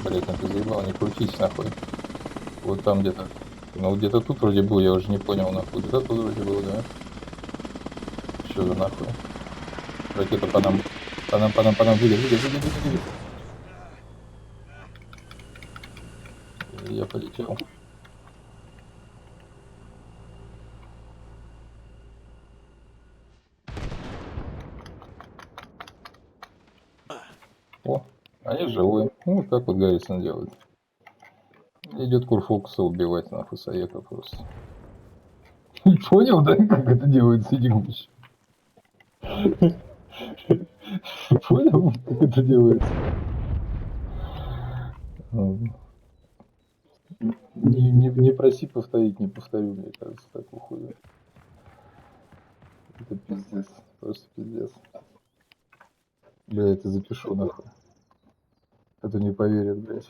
Блять, ну ты заебал, не крутись нахуй. Вот там где-то. Ну вот где-то тут вроде был, я уже не понял нахуй. Где-то тут вроде был, да? Что за нахуй? Ракета по нам. По нам, двигай. Я полетел. О, они живой. Ну, вот так вот Гаррисон делает. Идет Курфокса убивать нахуй Саека просто. Понял, да, как это делается, Димыч? Понял, как это делается? Не проси повторить, не повторю, мне кажется, такую хуйню. Это пиздец, просто пиздец. Бля, это запишу нахуй. Это не поверят, блядь.